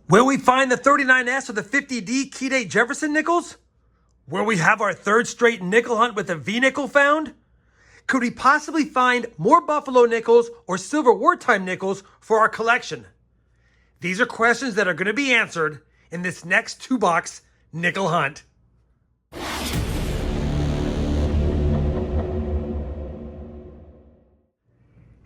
Will we find the 39S or the 50D Nic-A-Date Jefferson nickels? Will we have our third straight nickel hunt with a V-nickel found? Could we possibly find more Buffalo nickels or silver wartime nickels for our collection? These are questions that are going to be answered in this next two-box nickel hunt.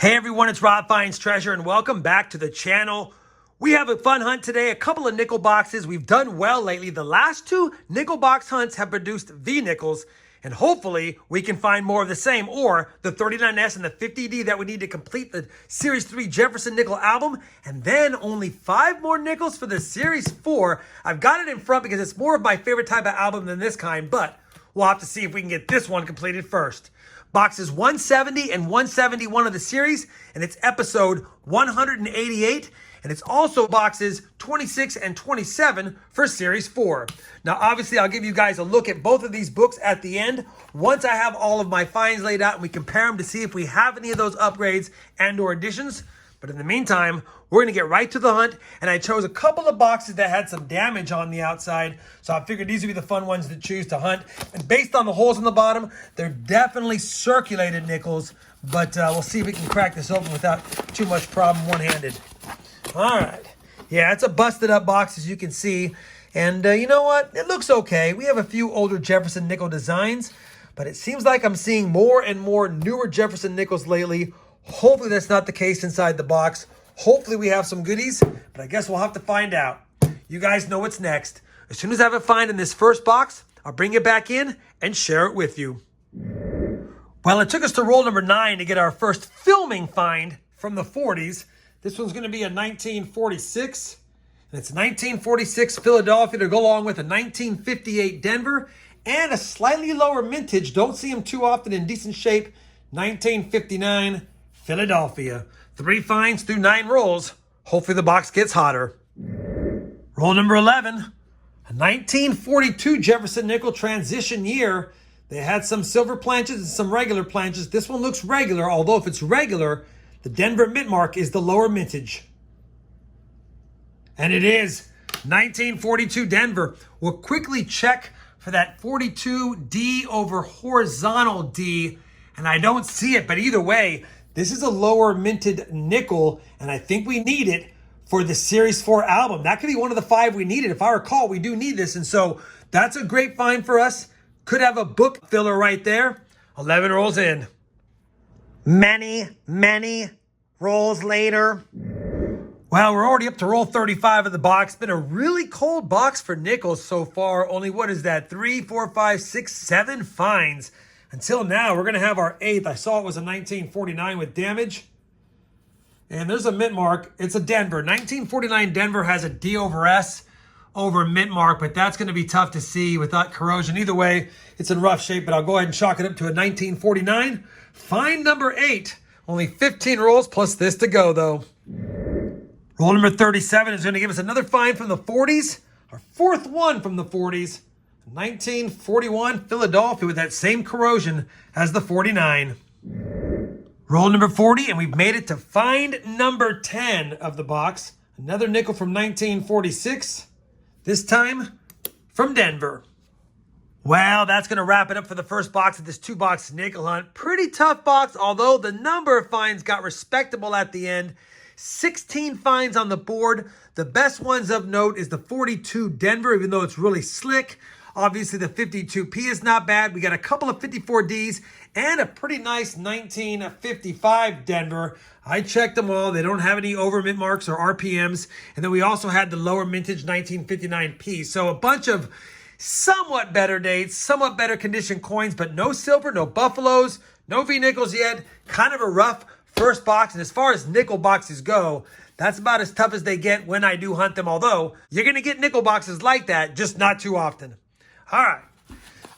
Hey everyone, it's Rob Finds Treasure and welcome back to the channel. We have a fun hunt today, a couple of nickel boxes. We've done well lately. The last two nickel box hunts have produced V-nickels, and hopefully we can find more of the same, or the 39S and the 50D that we need to complete the Series 3 Jefferson nickel album, and then only 5 more nickels for the Series 4. I've got it in front because it's more of my favorite type of album than this kind, but we'll have to see if we can get this one completed first. Boxes 170 and 171 of the series, and it's episode 188. And it's also boxes 26 and 27 for Series 4. Now, obviously, I'll give you guys a look at both of these books at the end once I have all of my finds laid out and we compare them to see if we have any of those upgrades and or additions. But in the meantime, we're going to get right to the hunt. And I chose a couple of boxes that had some damage on the outside. So I figured these would be the fun ones to choose to hunt. And based on the holes in the bottom, they're definitely circulated nickels. But we'll see if we can crack this open without too much problem one-handed. All right. Yeah, it's a busted up box, as you can see. And you know what? It looks okay. We have a few older Jefferson nickel designs, but it seems like I'm seeing more and more newer Jefferson nickels lately. Hopefully that's not the case inside the box. Hopefully we have some goodies, but I guess we'll have to find out. You guys know what's next. As soon as I have a find in this first box, I'll bring it back in and share it with you. Well, it took us to roll number 9 to get our first filming find from the 40s. This one's going to be a 1946, and it's 1946 Philadelphia to go along with a 1958 Denver and a slightly lower mintage. Don't see them too often in decent shape. 1959 Philadelphia. 3 finds through 9 rolls. Hopefully the box gets hotter. Roll number 11, a 1942 Jefferson nickel transition year. They had some silver planches and some regular planches. This one looks regular, although if it's regular, the Denver mint mark is the lower mintage. And it is 1942 Denver. We'll quickly check for that 42 D over horizontal D, and I don't see it, but either way, this is a lower minted nickel, and I think we need it for the Series 4 album. That could be one of the 5 we needed. If I recall, we do need this, and so that's a great find for us. Could have a book filler right there. 11 rolls in. Many rolls later. Well, we're already up to roll 35 of the box. Been a really cold box for nickels so far. Only, what is that? 3, 4, 5, 6, 7 finds. Until now, we're going to have our 8th. I saw it was a 1949 with damage. And there's a mint mark. It's a Denver. 1949 Denver has a D over S over mint mark, but that's going to be tough to see without corrosion. Either way, it's in rough shape, but I'll go ahead and chalk it up to a 1949. Find number 8. Only 15 rolls plus this to go, though. Roll number 37 is going to give us another find from the 40s. Our 4th one from the 40s. 1941 Philadelphia with that same corrosion as the 49. Roll number 40, and we've made it to find number 10 of the box. Another nickel from 1946. This time from Denver. Well, that's going to wrap it up for the first box of this 2-box nickel hunt. Pretty tough box, although the number of finds got respectable at the end. 16 finds on the board. The best ones of note is the 42 Denver, even though it's really slick. Obviously, the 52P is not bad. We got a couple of 54Ds and a pretty nice 1955 Denver. I checked them all. They don't have any over mint marks or RPMs. And then we also had the lower mintage 1959P. So a bunch of somewhat better dates, somewhat better condition coins, but no silver, no Buffaloes, no V-nickels yet. Kind of a rough first box. And as far as nickel boxes go, that's about as tough as they get when I do hunt them. Although, you're going to get nickel boxes like that, just not too often. All right,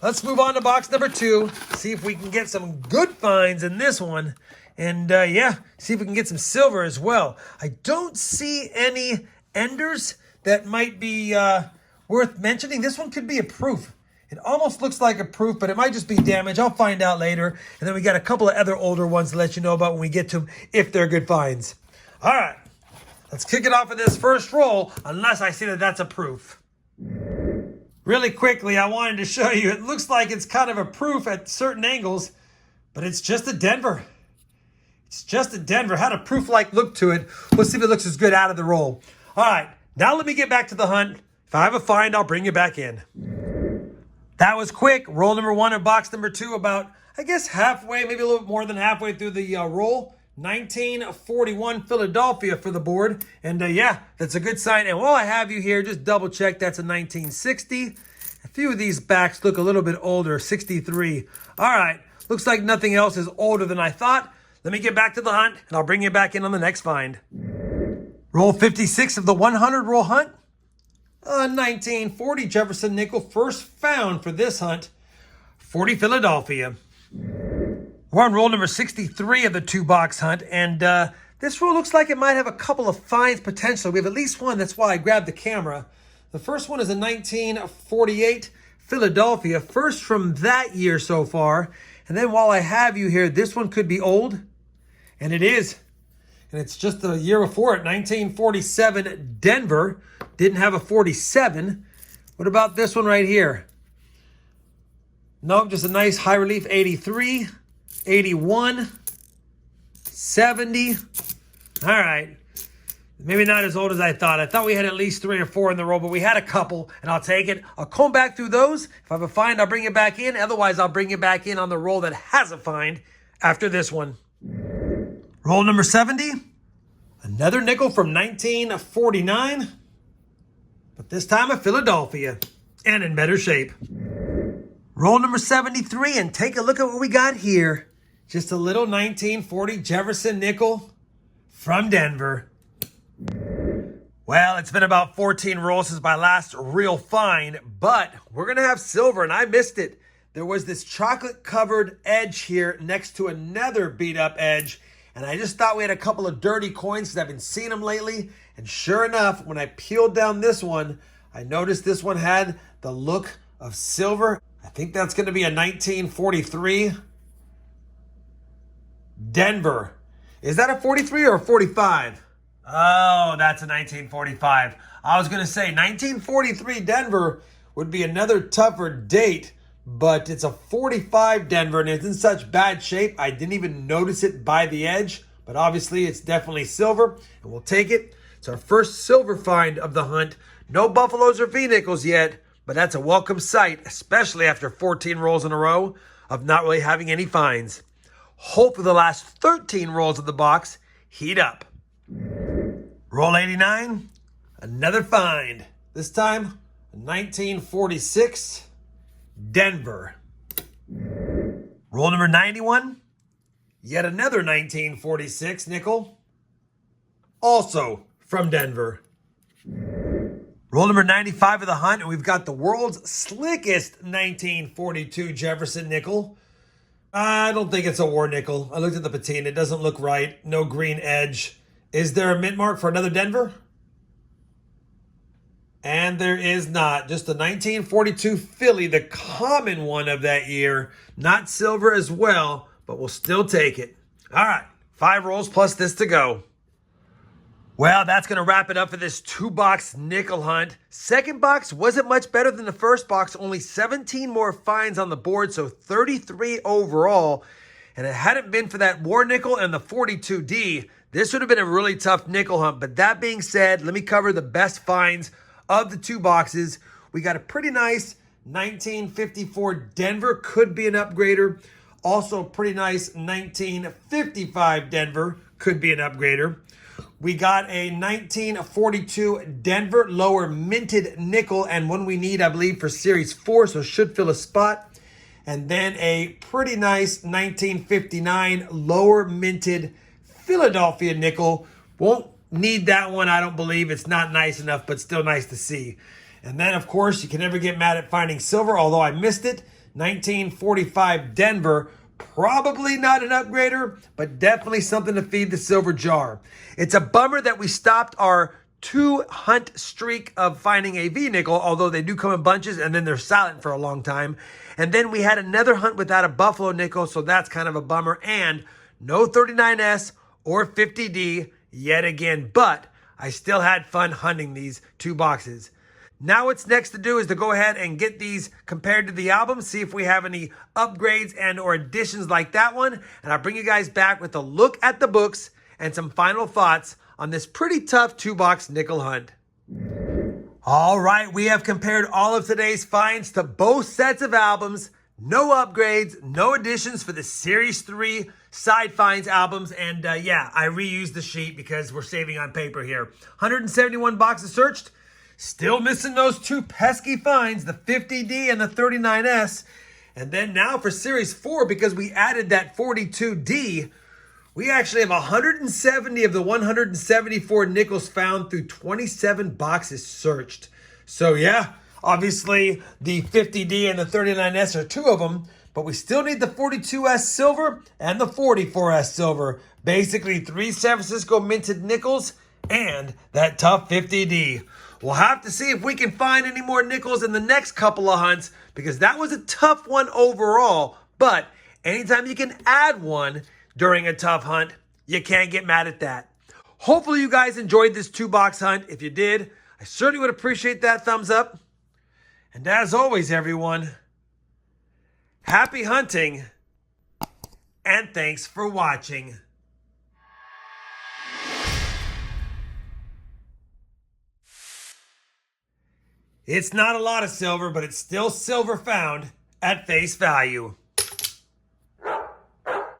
let's move on to box number 2. See if we can get some good finds in this one. And yeah, see if we can get some silver as well. I don't see any enders that might be worth mentioning. This one could be a proof. It almost looks like a proof, but it might just be damage. I'll find out later. And then we got a couple of other older ones to let you know about when we get to them, if they're good finds. All right, Let's kick it off with this first roll, unless I see that that's a proof. Really quickly, I wanted to show you, it looks like it's kind of a proof at certain angles, but it's just a Denver. It's just a Denver. Had a proof-like look to it. We'll see if it looks as good out of the roll. All right, now let me get back to the hunt. If I have a find, I'll bring you back in. That was quick. Roll number one and box number two, about, I guess, halfway, maybe a little bit more than halfway through the roll. 1941 Philadelphia for the board. And yeah, that's a good sign. And while I have you here, just double check that's a 1960. A few of these backs look a little bit older, 63. All right, looks like nothing else is older than I thought. Let me get back to the hunt, and I'll bring you back in on the next find. Roll 56 of the 100 roll hunt. 1940 Jefferson nickel, first found for this hunt. 40 Philadelphia. We're on roll number 63 of the two-box hunt, and this roll looks like it might have a couple of finds potentially. We have at least one, that's why I grabbed the camera. The first one is a 1948 Philadelphia, first from that year so far. And then while I have you here, this one could be old, and it is. And it's just the year before it, 1947 Denver. Didn't have a 47. What about this one right here? Nope, just a nice high relief 83. 81, 70. All right. Maybe not as old as I thought. I thought we had at least 3 or 4 in the row, but we had a couple, and I'll take it. I'll comb back through those. If I have a find, I'll bring it back in. Otherwise, I'll bring it back in on the roll that has a find after this one. Roll number 70. Another nickel from 1949, but this time a Philadelphia, and in better shape. Roll number 73, and take a look at what we got here. Just a little 1940 Jefferson nickel from Denver. Well, it's been about 14 rolls since my last real find, but we're going to have silver, and I missed it. There was this chocolate-covered edge here next to another beat-up edge, and I just thought we had a couple of dirty coins because I've been seeing them lately. And sure enough, when I peeled down this one, I noticed this one had the look of silver. I think that's going to be a 1943 Denver. Is that a 43 or a 45? Oh, that's a 1945. I was going to say 1943 Denver would be another tougher date, but it's a 45 Denver, and it's in such bad shape, I didn't even notice it by the edge, but obviously it's definitely silver, and we'll take it. It's our first silver find of the hunt. No buffaloes or V-nickels yet, but that's a welcome sight, especially after 14 rolls in a row of not really having any finds. Hopefully the last 13 rolls of the box heat up. Roll 89, another find. This time, 1946 Denver. Roll number 91, yet another 1946 nickel, also from Denver. Roll number 95 of the hunt, and we've got the world's slickest 1942 Jefferson nickel. I don't think it's a war nickel. I looked at the patina. It doesn't look right. No green edge. Is there a mint mark for another Denver? And there is not. Just the 1942 Philly, the common one of that year. Not silver as well, but we'll still take it. All right, 5 rolls plus this to go. Well, that's going to wrap it up for this 2-box nickel hunt. Second box wasn't much better than the first box. Only 17 more finds on the board, so 33 overall. And it hadn't been for that war nickel and the 42D, this would have been a really tough nickel hunt. But that being said, let me cover the best finds of the 2 boxes. We got a pretty nice 1954 Denver, could be an upgrader. Also pretty nice 1955 Denver, could be an upgrader. We got a 1942 Denver lower minted nickel, and one we need, I believe, for Series 4, so should fill a spot. And then a pretty nice 1959 lower minted Philadelphia nickel. Won't need that one, I don't believe. It's not nice enough, but still nice to see. And then, of course, you can never get mad at finding silver, although I missed it. 1945 Denver. Probably not an upgrader, but definitely something to feed the silver jar. It's a bummer that we stopped our 2-hunt streak of finding a V-nickel, although they do come in bunches and then they're silent for a long time. And then we had another hunt without a buffalo nickel, so that's kind of a bummer. And no 39S or 50D yet again, but I still had fun hunting these 2 boxes. Now what's next to do is to go ahead and get these compared to the album, see if we have any upgrades and or additions like that one. And I'll bring you guys back with a look at the books and some final thoughts on this pretty tough 2-box nickel hunt. All right, we have compared all of today's finds to both sets of albums. No upgrades, no additions for the Series 3 side finds albums. And yeah, I reused the sheet because we're saving on paper here. 171 boxes searched. Still missing those 2 pesky finds, the 50D and the 39S. And then now for Series 4, because we added that 42D, we actually have 170 of the 174 nickels found through 27 boxes searched. So yeah, obviously the 50D and the 39S are 2 of them, but we still need the 42S silver and the 44S silver. Basically 3 San Francisco minted nickels and that tough 50D. We'll have to see if we can find any more nickels in the next couple of hunts, because that was a tough one overall. But anytime you can add one during a tough hunt, you can't get mad at that. Hopefully you guys enjoyed this 2-box hunt. If you did, I certainly would appreciate that thumbs up. And as always, everyone, happy hunting and thanks for watching. It's not a lot of silver, but it's still silver found at face value.